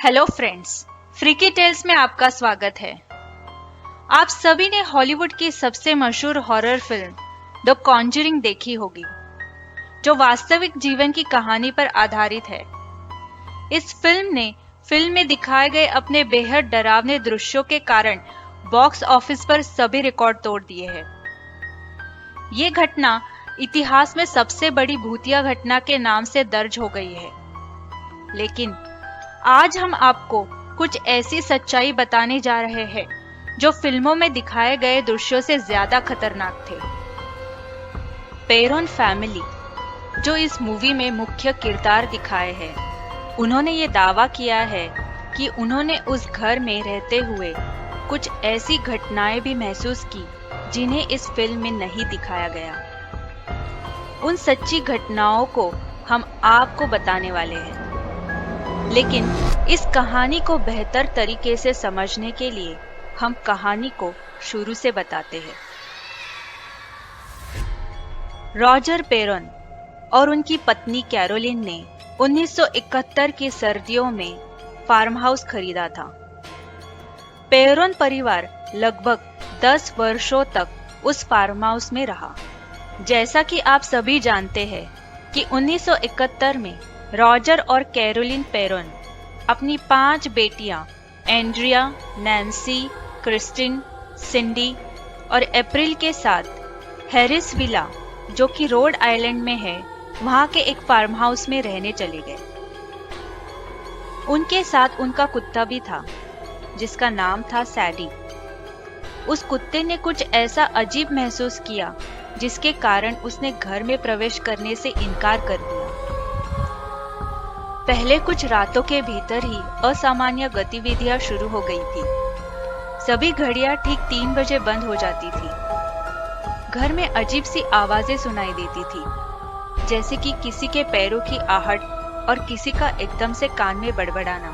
Hello friends, freaky tales में आपका स्वागत है। आप सभी ने हॉलीवुड की सबसे मशहूर हॉरर फिल्म द कॉन्जरिंग देखी होगी, जो वास्तविक जीवन की कहानी पर आधारित है। इस फिल्म में दिखाए गए अपने बेहद डरावने दृश्यों के कारण बॉक्स ऑफिस पर सभी रिकॉर्ड तोड़ दिए हैं। ये घटना इतिहास में सबसे बड़ी भूतिया घटना के नाम से दर्ज हो गई है। लेकिन आज हम आपको कुछ ऐसी सच्चाई बताने जा रहे हैं जो फिल्मों में दिखाए गए दृश्यों से ज्यादा खतरनाक थे। पेरोन फैमिली, जो इस मूवी में मुख्य किरदार दिखाए हैं, उन्होंने ये दावा किया है कि उन्होंने उस घर में रहते हुए कुछ ऐसी घटनाएं भी महसूस की जिन्हें इस फिल्म में नहीं दिखाया गया। उन सच्ची घटनाओं को हम आपको बताने वाले हैं। लेकिन इस कहानी को बेहतर तरीके से समझने के लिए हम कहानी को शुरू से बताते हैं। रॉजर पेरोन और उनकी पत्नी कैरोलिन ने 1971 की सर्दियों में फार्म हाउस खरीदा था। पेरोन परिवार लगभग 10 वर्षों तक उस फार्म हाउस में रहा। जैसा कि आप सभी जानते हैं कि 1971 में रॉजर और कैरोलिन पेरोन अपनी 5 बेटियां एंड्रिया, नैन्सी, क्रिस्टिन, सिंडी और अप्रैल के साथ हैरिस विला, जो कि रोड आइलैंड में है, वहां के एक फार्म हाउस में रहने चले गए। उनके साथ उनका कुत्ता भी था, जिसका नाम था सैडी। उस कुत्ते ने कुछ ऐसा अजीब महसूस किया जिसके कारण उसने घर में प्रवेश करने से इनकार कर दिया। पहले कुछ रातों के भीतर ही असामान्य गतिविधियां शुरू हो गई थी। सभी घड़ियां ठीक 3 बजे बंद हो जाती थी। घर में अजीब सी आवाजें सुनाई देती थी, जैसे कि किसी के पैरों की आहट और किसी का एकदम से कान में बड़बड़ाना।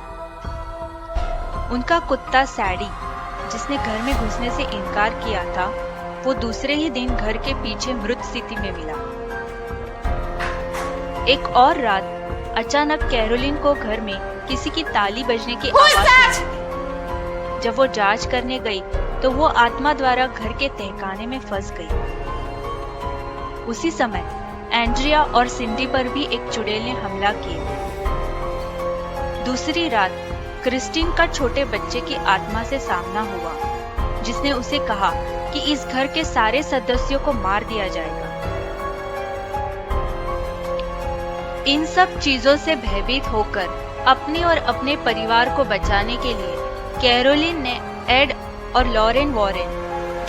उनका कुत्ता सैडी, जिसने घर में घुसने से इनकार किया था, वो दूसरे ही दिन घर के पीछे मृत स्थिति में मिला। एक और रात अचानक कैरोलिन को घर में किसी की ताली बजने की आवाज सुनाई। जब वो जांच करने गई तो वो आत्मा द्वारा घर के तहखाने में फंस गई। उसी समय एंड्रिया और सिंडी पर भी एक चुड़ैल ने हमला किया। दूसरी रात क्रिस्टिन का छोटे बच्चे की आत्मा से सामना हुआ, जिसने उसे कहा कि इस घर के सारे सदस्यों को मार दिया जाएगा। इन सब चीजों से भयभीत होकर अपने और अपने परिवार को बचाने के लिए कैरोलिन ने एड और लॉरेन वॉरेन,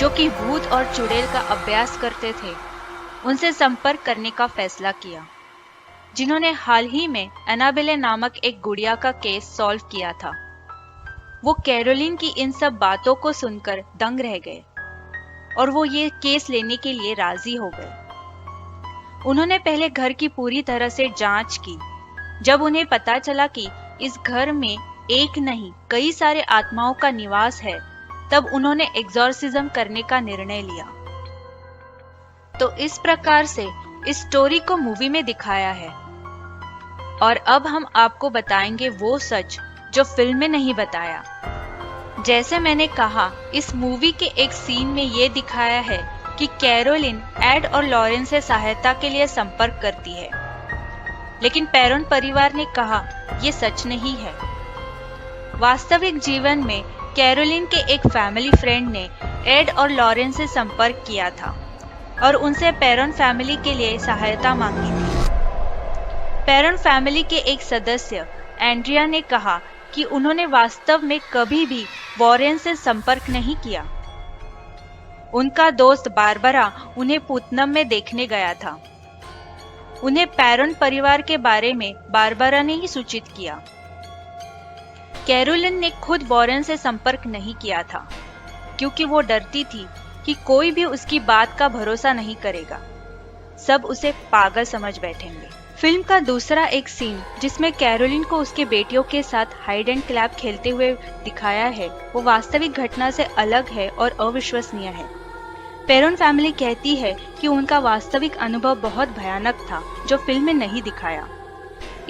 जो कि भूत और चुड़ैल का अभ्यास करते थे, उनसे संपर्क करने का फैसला किया, जिन्होंने हाल ही में एनाबेले नामक एक गुड़िया का केस सॉल्व किया था। वो कैरोलिन की इन सब बातों को सुनकर दंग रह गए और वो ये केस लेने के लिए राजी हो गए। उन्होंने पहले घर की पूरी तरह से जांच की। जब उन्हें पता चला कि इस घर में एक नहीं कई सारे आत्माओं का निवास है, तब उन्होंने एग्जॉर्सिज्म करने का निर्णय लिया। तो इस प्रकार से इस स्टोरी को मूवी में दिखाया है। और अब हम आपको बताएंगे वो सच जो फिल्म में नहीं बताया। जैसे मैंने कहा, इस मूवी के एक सीन में ये दिखाया है कि कैरोलिन एड और लॉरेन से सहायता के लिए संपर्क करती है, लेकिन पेरोन परिवार ने कहा ये सच नहीं है। वास्तविक जीवन में कैरोलिन के एक फैमिली फ्रेंड ने एड और लॉरेन से संपर्क किया था और उनसे पेरोन फैमिली के लिए सहायता मांगी थी। पेरोन फैमिली के एक सदस्य एंड्रिया ने कहा कि उन्होंने वास्तव में कभी भी वॉरेन से संपर्क नहीं किया। उनका दोस्त बारबरा उन्हें पुतनम में देखने गया था। उन्हें पेरोन परिवार के बारे में बारबरा ने ही सूचित किया। कैरोलिन ने खुद वॉरेन से संपर्क नहीं किया था, क्योंकि वो डरती थी कि कोई भी उसकी बात का भरोसा नहीं करेगा, सब उसे पागल समझ बैठेंगे। फिल्म का दूसरा एक सीन जिसमें कैरोलिन को उसके बेटियों के साथ हाइड एंड क्लैप खेलते हुए दिखाया है, वो वास्तविक घटना से अलग है और अविश्वसनीय है। पेरोन फैमिली कहती है कि उनका वास्तविक अनुभव बहुत भयानक था, जो फिल्म में नहीं दिखाया।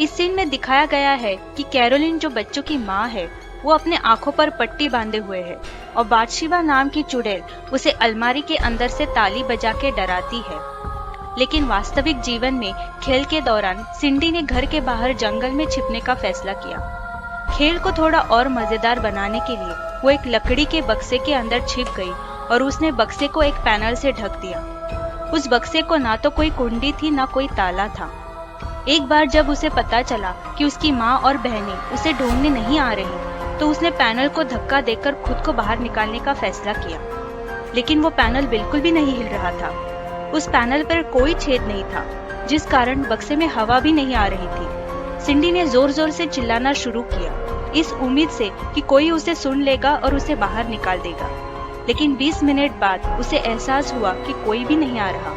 इस सीन में दिखाया गया है कि कैरोलिन जो बच्चों की माँ है वो अपने आंखों पर पट्टी बांधे हुए है और बाथशेबा नाम की चुड़ैल उसे अलमारी के अंदर से ताली बजा के डराती है। लेकिन वास्तविक जीवन में खेल के दौरान सिंडी ने घर के बाहर जंगल में छिपने का फैसला किया। खेल को थोड़ा और मजेदार बनाने के लिए वो एक लकड़ी के बक्से के अंदर छिप गई और उसने बक्से को एक पैनल से ढक दिया। उस बक्से को ना तो कोई कुंडी थी ना कोई ताला था। एक बार जब उसे पता चला कि उसकी माँ और बहनें उसे ढूंढने नहीं आ रही, तो उसने पैनल को धक्का देकर खुद को बाहर निकालने का फैसला किया। लेकिन वो पैनल बिल्कुल भी नहीं हिल रहा था। उस पैनल पर कोई छेद नहीं था, जिस कारण बक्से में हवा भी नहीं आ रही थी। सिंडी ने जोर जोर से चिल्लाना शुरू किया, इस उम्मीद से कि कोई उसे सुन लेगा और उसे बाहर निकाल देगा। लेकिन 20 मिनट बाद उसे एहसास हुआ कि कोई भी नहीं आ रहा।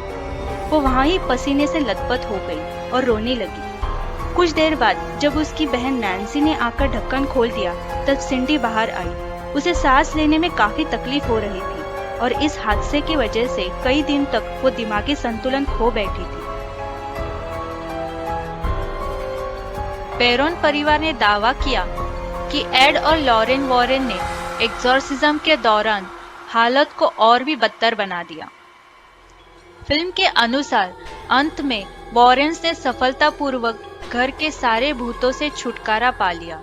वो वहाँ ही पसीने से लथपथ हो गई और रोने लगी। कुछ देर बाद जब उसकी बहन नैन्सी ने आकर ढक्कन खोल दिया, तब सिंडी बाहर आई। उसे सांस लेने में काफी तकलीफ हो रही थी और इस हादसे की वजह से कई दिन तक वो दिमागी संतुलन खो बैठी थी। पेरोन परिवार ने दावा किया कि एड और लॉरेन वॉरेन ने एग्जॉर्सिज्म के दौरान हालत को और भी बदतर बना दिया। फिल्म के अनुसार अंत में वॉरेन्स ने सफलतापूर्वक घर के सारे भूतों से छुटकारा पा लिया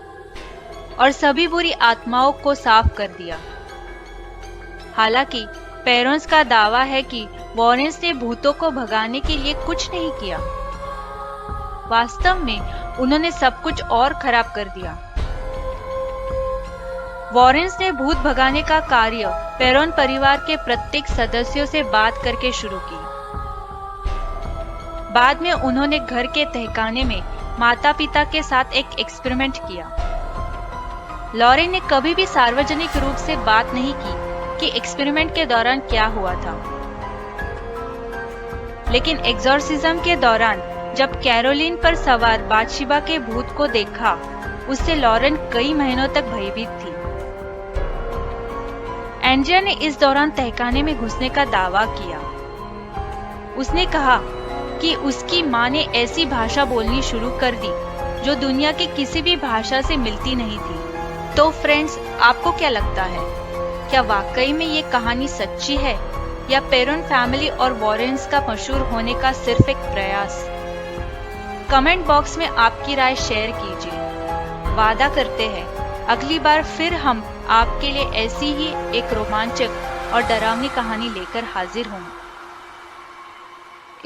और सभी बुरी आत्माओं को साफ कर दिया। हालांकि पेरोन्स का दावा है कि वॉरेन्स ने भूतों को भगाने के लिए कुछ नहीं किया। वास्तव में उन्होंने सब कुछ और खराब कर दिया। वॉरेन्स ने भूत भगाने का कार्य पेरोन परिवार के प्रत्येक सदस्यों से बात करके शुरू की। बाद में उन्होंने घर के तहखाने में माता पिता के साथ एक एक्सपेरिमेंट किया। लॉरेन ने कभी भी सार्वजनिक रूप से बात नहीं की कि एक्सपेरिमेंट के दौरान क्या हुआ था। लेकिन एग्जॉर्सिज्म के दौरान जब कैरोलिन पर सवार बाथशेबा के भूत को देखा, उससे लॉरेन कई महीनों तक भयभीत थी। एंड्रिया ने इस दौरान तहखाने में घुसने का दावा किया। उसने कहा कि उसकी माँ ने ऐसी भाषा बोलनी शुरू कर दी जो दुनिया की किसी भी भाषा से मिलती नहीं थी। तो फ्रेंड्स, आपको क्या लगता है? क्या वाकई में ये कहानी सच्ची है या पेरोन फैमिली और वॉरेन्स का मशहूर होने का सिर्फ एक प्रयास? कमेंट बॉक्स में आपकी राय शेयर कीजिए। वादा करते हैं अगली बार फिर हम आपके लिए ऐसी ही एक रोमांचक और डरावनी कहानी लेकर हाजिर होंगे।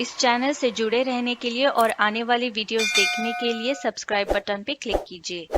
इस चैनल से जुड़े रहने के लिए और आने वाली वीडियोस देखने के लिए सब्सक्राइब बटन पे क्लिक कीजिए।